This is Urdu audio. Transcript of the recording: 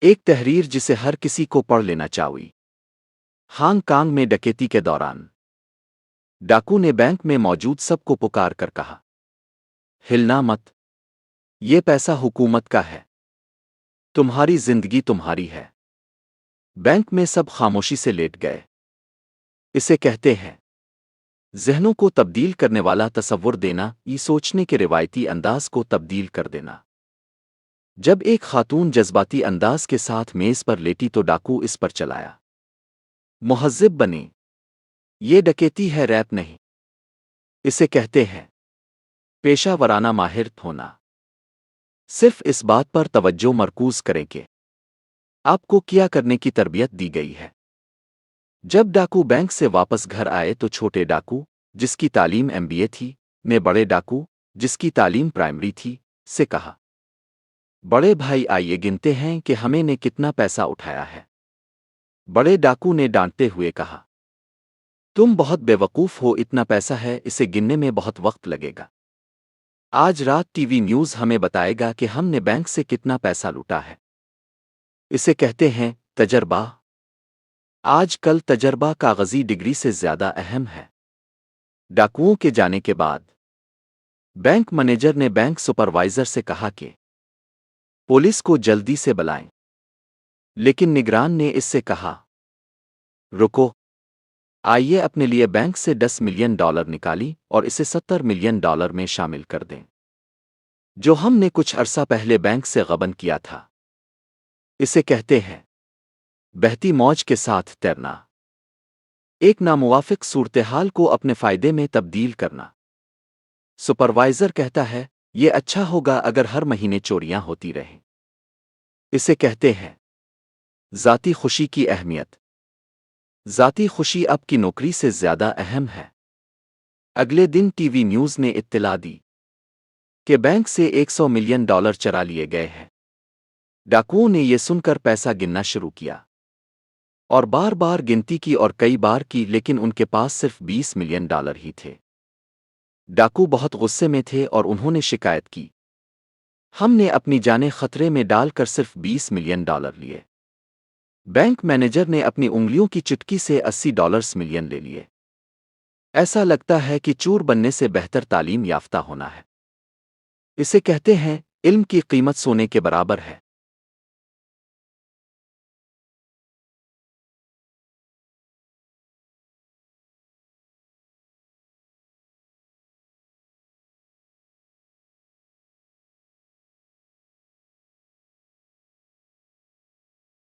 ایک تحریر جسے ہر کسی کو پڑھ لینا چاہیے۔ ہانگ کانگ میں ڈکیتی کے دوران ڈاکو نے بینک میں موجود سب کو پکار کر کہا، ہلنا مت، یہ پیسہ حکومت کا ہے، تمہاری زندگی تمہاری ہے۔ بینک میں سب خاموشی سے لیٹ گئے۔ اسے کہتے ہیں ذہنوں کو تبدیل کرنے والا تصور دینا، یہ سوچنے کے روایتی انداز کو تبدیل کر دینا۔ جب ایک خاتون جذباتی انداز کے ساتھ میز پر لیٹی تو ڈاکو اس پر چلایا، مہذب بنے، یہ ڈکیتی ہے، ریپ نہیں۔ اسے کہتے ہیں پیشہ ورانہ ماہر ہونا۔ صرف اس بات پر توجہ مرکوز کریں کہ آپ کو کیا کرنے کی تربیت دی گئی ہے۔ جب ڈاکو بینک سے واپس گھر آئے تو چھوٹے ڈاکو، جس کی تعلیم MBA تھی، نے بڑے ڈاکو، جس کی تعلیم پرائمری تھی، سے کہا، بڑے بھائی آئیے گنتے ہیں کہ ہمیں نے کتنا پیسہ اٹھایا ہے۔ بڑے ڈاکو نے ڈانٹتے ہوئے کہا، تم بہت بے وقوف ہو، اتنا پیسہ ہے، اسے گننے میں بہت وقت لگے گا۔ آج رات ٹی وی نیوز ہمیں بتائے گا کہ ہم نے بینک سے کتنا پیسہ لوٹا ہے۔ اسے کہتے ہیں تجربہ۔ آج کل تجربہ کاغذی ڈگری سے زیادہ اہم ہے۔ ڈاکوؤں کے جانے کے بعد بینک مینیجر نے بینک سپروائزر سے کہا کہ پولیس کو جلدی سے بلائیں، لیکن نگران نے اس سے کہا، رکو، آئیے اپنے لیے بینک سے $10 ملین نکالی اور اسے $70 ملین میں شامل کر دیں، جو ہم نے کچھ عرصہ پہلے بینک سے غبن کیا تھا۔ اسے کہتے ہیں بہتی موج کے ساتھ تیرنا، ایک ناموافق صورتحال کو اپنے فائدے میں تبدیل کرنا۔ سپروائزر کہتا ہے یہ اچھا ہوگا اگر ہر مہینے چوریاں ہوتی رہیں۔ اسے کہتے ہیں ذاتی خوشی کی اہمیت۔ ذاتی خوشی اب کی نوکری سے زیادہ اہم ہے۔ اگلے دن ٹی وی نیوز نے اطلاع دی کہ بینک سے $100 ملین چرا لیے گئے ہیں۔ ڈاکوؤں نے یہ سن کر پیسہ گننا شروع کیا اور بار بار گنتی کی اور کئی بار کی، لیکن ان کے پاس صرف $20 ملین ہی تھے۔ ڈاکو بہت غصے میں تھے اور انہوں نے شکایت کی، ہم نے اپنی جانیں خطرے میں ڈال کر صرف $20 ملین لیے۔ بینک مینیجر نے اپنی انگلیوں کی چٹکی سے $80 ملین لے لیے۔ ایسا لگتا ہے کہ چور بننے سے بہتر تعلیم یافتہ ہونا ہے۔ اسے کہتے ہیں علم کی قیمت سونے کے برابر ہے۔